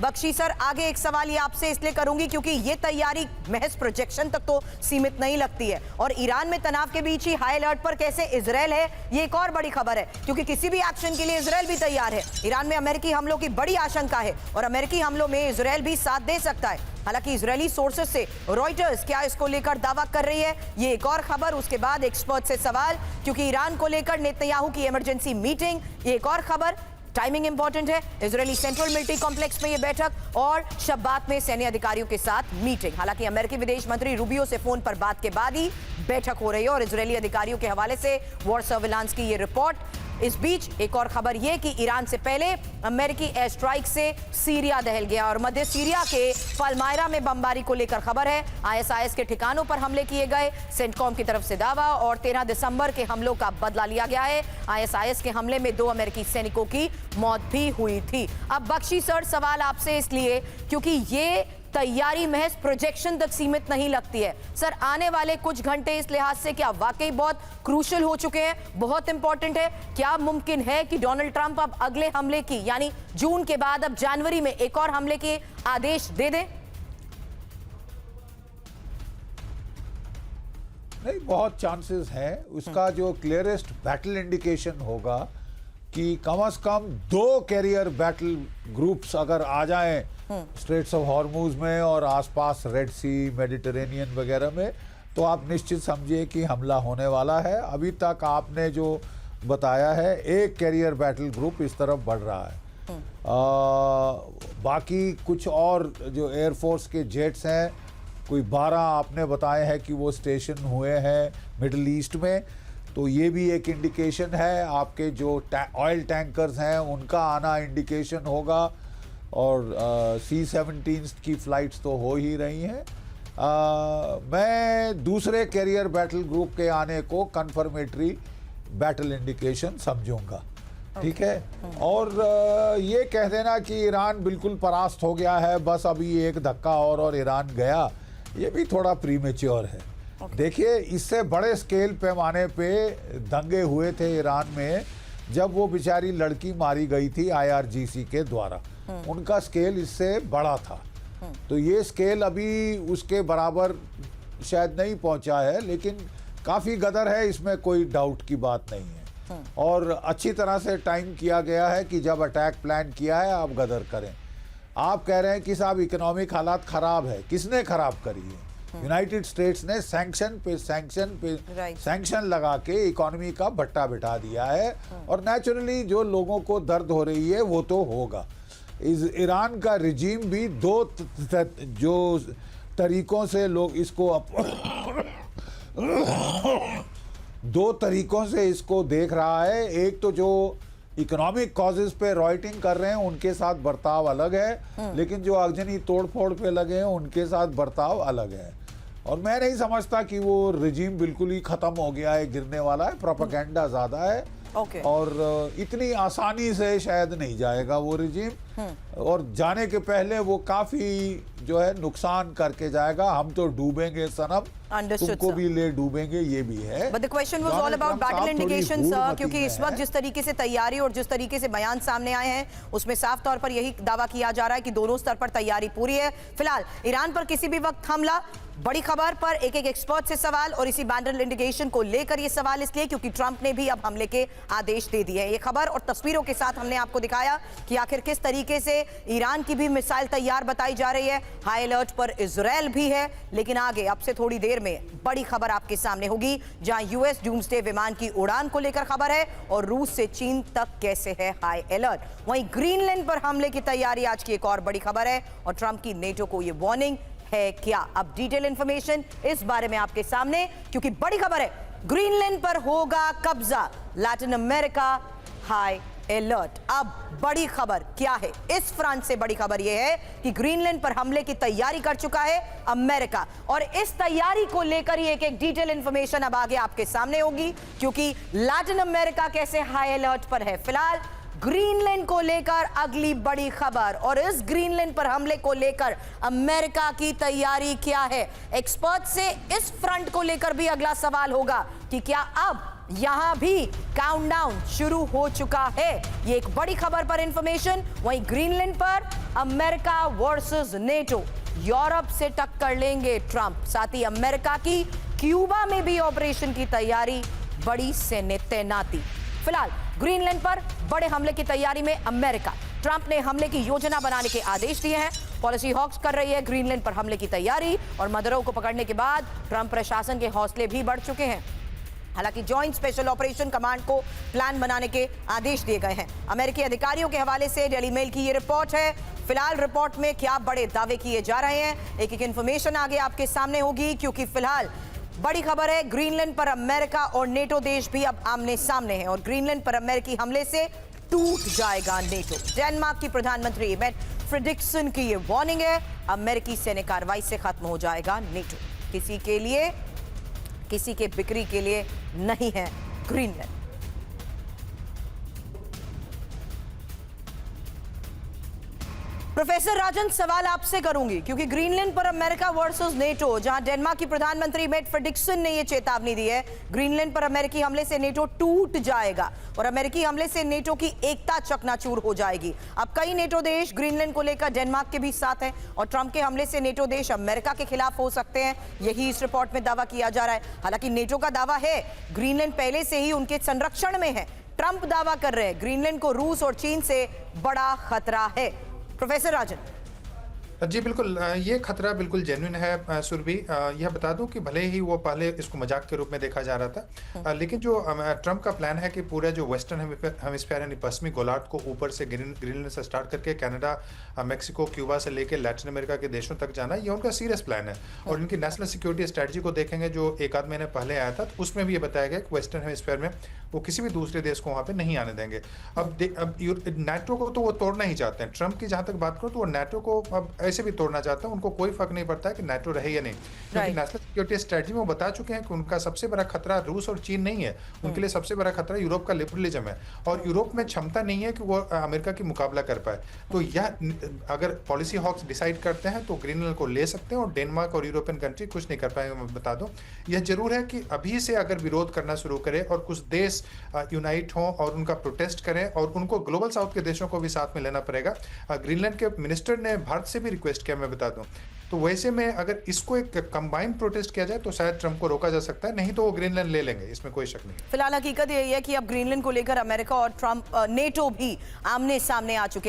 Bakshi sir, आगे एक सवाल ये आपसे इसलिए करूंगी क्योंकि ये तैयारी महज प्रोजेक्शन तक तो सीमित नहीं लगती है, और ईरान में तनाव के बीच ही हाई अलर्ट पर कैसे इजराइल है, ये एक और बड़ी खबर है, क्योंकि किसी भी एक्शन के लिए इजराइल भी तैयार है। ईरान में अमेरिकी हमलों की बड़ी आशंका है और अमेरिकी हमलों में इजराइल भी साथ दे सकता है। हालांकि इजरायली सोर्सेस से रॉयटर्स क्या इसको लेकर दावा कर रही है, ये एक और खबर। उसके बाद एक्सपर्ट से सवाल, क्योंकि ईरान को लेकर नेतन्याहू की इमरजेंसी मीटिंग, ये एक और खबर। टाइमिंग इंपॉर्टेंट है, इजरायली सेंट्रल मिलिट्री कॉम्प्लेक्स में ये बैठक और शब्बात में सैन्य अधिकारियों के साथ मीटिंग। हालांकि अमेरिकी विदेश मंत्री रूबियो से फोन पर बात के बाद ही बैठक हो रही है और इजरायली अधिकारियों के हवाले से वॉर सर्विलांस की ये रिपोर्ट। इस बीच एक और खबर यह कि ईरान से पहले अमेरिकी एयर स्ट्राइक से सीरिया दहल गया और मध्य सीरिया के पलमायरा में बमबारी को लेकर खबर है। आईएसआईएस के ठिकानों पर हमले किए गए, सेंटकॉम की तरफ से दावा, और 13 दिसंबर के हमलों का बदला लिया गया है। आईएसआईएस के हमले में 2 अमेरिकी सैनिकों की मौत भी हुई थी। अब बख्शी सर, सवाल आपसे इसलिए क्योंकि ये तैयारी महज प्रोजेक्शन तक सीमित नहीं लगती है। सर, आने वाले कुछ घंटे इस लिहाज से क्या वाकई बहुत क्रूशल हो चुके हैं, बहुत इंपॉर्टेंट है? क्या मुमकिन है कि डोनाल्ड ट्रंप अब अगले हमले की, यानी जून के बाद अब जनवरी में एक और हमले के आदेश दे दें? नहीं, बहुत चांसेस है। उसका जो क्लियरेस्ट बैटल इंडिकेशन होगा कि कम से कम 2 कैरियर बैटल ग्रुप्स अगर आ जाएं स्ट्रेट्स ऑफ हॉर्मूज में और आसपास रेड सी, मेडिटेरेनियन वगैरह में, तो आप निश्चित समझिए कि हमला होने वाला है। अभी तक आपने जो बताया है, 1 कैरियर बैटल ग्रुप इस तरफ बढ़ रहा है। बाकी कुछ और जो एयरफोर्स के जेट्स हैं, कोई 12 आपने बताए हैं कि वो स्टेशन हुए हैं मिडल ईस्ट में, तो ये भी एक इंडिकेशन है। आपके जो ऑयल टैंकर्स हैं उनका आना इंडिकेशन होगा, और C-17 की फ्लाइट्स तो हो ही रही हैं। मैं दूसरे कैरियर बैटल ग्रुप के आने को कंफर्मेटरी बैटल इंडिकेशन समझूंगा। ठीक है। और ये कह देना कि ईरान बिल्कुल परास्त हो गया है, बस अभी एक धक्का और ईरान गया, ये भी थोड़ा प्रीमेच्योर है। देखिए, इससे बड़े स्केल पैमाने पे दंगे हुए थे ईरान में जब वो बेचारी लड़की मारी गई थी IRGC के द्वारा। उनका स्केल इससे बड़ा था, तो ये स्केल अभी उसके बराबर शायद नहीं पहुंचा है, लेकिन काफ़ी गदर है, इसमें कोई डाउट की बात नहीं है। और अच्छी तरह से टाइम किया गया है कि जब अटैक प्लान किया है आप गदर करें। आप कह रहे हैं कि साहब इकोनॉमिक हालात ख़राब है, किसने ख़राब करी है? यूनाइटेड स्टेट्स ने सैंक्शन पे सैंक्शन लगा के इकोनॉमी का भट्टा बिठा दिया है, और नेचुरली जो लोगों को दर्द हो रही है वो तो होगा। ईरान का रिजीम भी 2 जो तरीकों से लोग इसको 2 तरीकों से इसको देख रहा है। एक तो जो इकोनॉमिक कॉजेज पे रॉयटिंग कर रहे हैं उनके साथ बर्ताव अलग है, लेकिन जो अगजनी तोड़फोड़ पे लगे हैं उनके साथ बर्ताव अलग है। और मैं नहीं समझता कि वो रिजीम बिल्कुल ही खत्म हो गया है, गिरने वाला है। प्रोपेगेंडा ज्यादा है, और इतनी आसानी से शायद नहीं जाएगा वो रिजीम, और जाने के पहले वो काफी जो है नुकसान करके जाएगा। हम तो डूबेंगे सनम, तुमको भी ले डूबेंगे, ये भी है। But the question was all about battle indications, क्योंकि इस वक्त जिस तरीके से तैयारी और जिस तरीके से बयान सामने आए हैं उसमें साफ तौर पर यही दावा किया जा रहा है कि दोनों स्तर पर तैयारी पूरी है। फिलहाल ईरान पर किसी भी वक्त हमला, बड़ी खबर पर एक एक्सपर्ट से सवाल, और इसी बैटल इंडिकेशन को लेकर ये सवाल इसलिए क्योंकि ट्रंप ने भी अब हमले के आदेश दे दिए हैं। ये खबर और तस्वीरों के साथ हमने आपको दिखाया कि आखिर किस तरीके से ईरान की भी मिसाइल तैयार बताई जा रही है। हाई अलर्ट पर इजराइल भी है, लेकिन आगे अब से थोड़ी देर में बड़ी खबर आपके सामने होगी, जहां यूएस डूम्सडे विमान की उड़ान को लेकर खबर है, और रूस से चीन तक कैसे है हाई अलर्ट। वहीं ग्रीनलैंड पर हमले की तैयारी आज की एक और बड़ी खबर है, और ट्रंप की नेटो को यह वार्निंग है क्या? अब डिटेल इंफॉर्मेशन इस बारे में आपके सामने, क्योंकि बड़ी खबर है, ग्रीनलैंड पर होगा कब्जा, लैटिन अमेरिका हाई अलर्ट। अब बड़ी खबर क्या है? इस फ्रंट से बड़ी खबर यह है कि ग्रीनलैंड पर हमले की तैयारी कर चुका है अमेरिका, और इस तैयारी को लेकर ही एक डिटेल इंफॉर्मेशन अब आगे आपके सामने होगी, क्योंकि लैटिन अमेरिका कैसे हाई अलर्ट पर है। फिलहाल ग्रीनलैंड को लेकर अगली बड़ी खबर, और इस ग्रीनलैंड पर हमले को लेकर अमेरिका की तैयारी क्या है? एक्सपर्ट से इस फ्रंट को लेकर भी अगला सवाल होगा कि क्या अब यहां भी काउंटडाउन शुरू हो चुका है। ये एक बड़ी खबर पर इंफॉर्मेशन। वहीं ग्रीनलैंड पर अमेरिका वर्सेस नेटो, यूरोप से टक्कर लेंगे ट्रंप। साथ ही अमेरिका की क्यूबा में भी ऑपरेशन की तैयारी, बड़ी सैन्य तैनाती। फिलहाल ग्रीनलैंड पर बड़े हमले की तैयारी में अमेरिका। ट्रंप ने हमले की योजना बनाने के आदेश दिए हैं। पॉलिसी हॉक्स कर रही है ग्रीनलैंड पर हमले की तैयारी, और मदरों को पकड़ने के बाद ट्रंप प्रशासन के हौसले भी बढ़ चुके हैं। हालांकि जॉइंट स्पेशल ऑपरेशन कमांड को प्लान बनाने के आदेश दिए गए हैं। अमेरिकी अधिकारियों के हवाले से डेली मेल की ये रिपोर्ट है। फिलहाल रिपोर्ट में क्या बड़े दावे किए जा रहे हैं, एक एक इंफॉर्मेशन आगे आपके सामने होगी, क्योंकि फिलहाल बड़ी खबर है। ग्रीनलैंड पर अमेरिका और नेटो देश भी अब आमने सामने हैं, और ग्रीनलैंड पर अमेरिकी हमले से टूट जाएगा नेटो। डेनमार्क की प्रधानमंत्री मेट फ्रेडरिक्सन की ये वार्निंग है, अमेरिकी सैन्य कार्रवाई से खत्म हो जाएगा नेटो। किसी के लिए, किसी के बिक्री के लिए नहीं है ग्रीनलैंड। प्रोफेसर राजन, सवाल आपसे करूंगी, क्योंकि ग्रीनलैंड पर अमेरिका वर्सेस नेटो, जहां डेनमार्क की प्रधानमंत्री मेट फ्रेडरिक्सन ने यह चेतावनी दी है, ग्रीनलैंड पर अमेरिकी हमले से नेटो टूट जाएगा और अमेरिकी हमले से नेटो की एकता चकनाचूर हो जाएगी। अब कई नेटो देश ग्रीनलैंड को लेकर डेनमार्क के भी साथ हैं, और ट्रंप के हमले से नेटो देश अमेरिका के खिलाफ हो सकते हैं, यही इस रिपोर्ट में दावा किया जा रहा है। हालांकि नेटो का दावा है ग्रीनलैंड पहले से ही उनके संरक्षण में है। ट्रंप दावा कर रहे हैं ग्रीनलैंड को रूस और चीन से बड़ा खतरा है। प्रोफेसर राजन। जी बिल्कुल, ये खतरा बिल्कुल जेन्युइन है सुरभि। यह बता दूं कि भले ही वो पहले इसको मजाक के रूप में देखा जा रहा था, लेकिन जो ट्रंप का प्लान है कि पूरा जो वेस्टर्न हेमिस्फीयर यानी पश्चिमी गोलार्ध को ऊपर से ग्रीनलैंड से स्टार्ट करके कनाडा, मेक्सिको, क्यूबा से लेकर लैटिन अमेरिका के देशों तक जाना, ये उनका सीरियस प्लान है। और इनकी नेशनल सिक्योरिटी स्ट्रेटजी को देखेंगे जो एक आध महीने पहले आया था, तो उसमें भी ये बताया गया कि वेस्टर्न हेमिस्फीयर में वो किसी भी दूसरे देश को वहाँ पे नहीं आने देंगे। अब नाटो को तो वो तोड़ना ही चाहते हैं। ट्रंप की जहाँ तक बात करूँ तो वो नाटो को अब ऐसे भी तोड़ना चाहते हैं, उनको कोई फर्क नहीं पड़ता है कि नाटो रहे या नहीं, क्योंकि नेशनल सिक्योरिटी स्ट्रेटजी में वो बता चुके हैं कि उनका सबसे बड़ा खतरा रूस और चीन नहीं है, उनके लिए सबसे बड़ा खतरा यूरोप का लिबरलिज्म है, और यूरोप में क्षमता नहीं है कि वो अमेरिका की मुकाबला कर पाए। तो यह अगर पॉलिसी हॉक्स डिसाइड करते हैं तो ग्रीनलैंड को ले सकते हैं, और डेनमार्क और यूरोपियन कंट्री कुछ नहीं कर पाएंगे। मैं बता दूं, यह जरूर है कि अभी से अगर विरोध करना शुरू करे और कुछ देश यूनाइट हों और उनका प्रोटेस्ट करें, और उनको ग्लोबल साउथ के देशों को भी साथ में लेना पड़ेगा। ग्रीनलैंड के मिनिस्टर ने भारत से भी रिक्वेस्ट किया, मैं बता दूं। तो वैसे में अगर इसको एक कंबाइंड प्रोटेस्ट किया जाए तो शायद ट्रंप को रोका जा सकता है, नहीं तो वो ग्रीनलैंड ले लेंगे, इसमें कोई शक नहीं। फिलहाल हकीकत यही है कि अब ग्रीनलैंड को लेकर अमेरिका और ट्रंप, नेटो भी आमने सामने आ चुके हैं।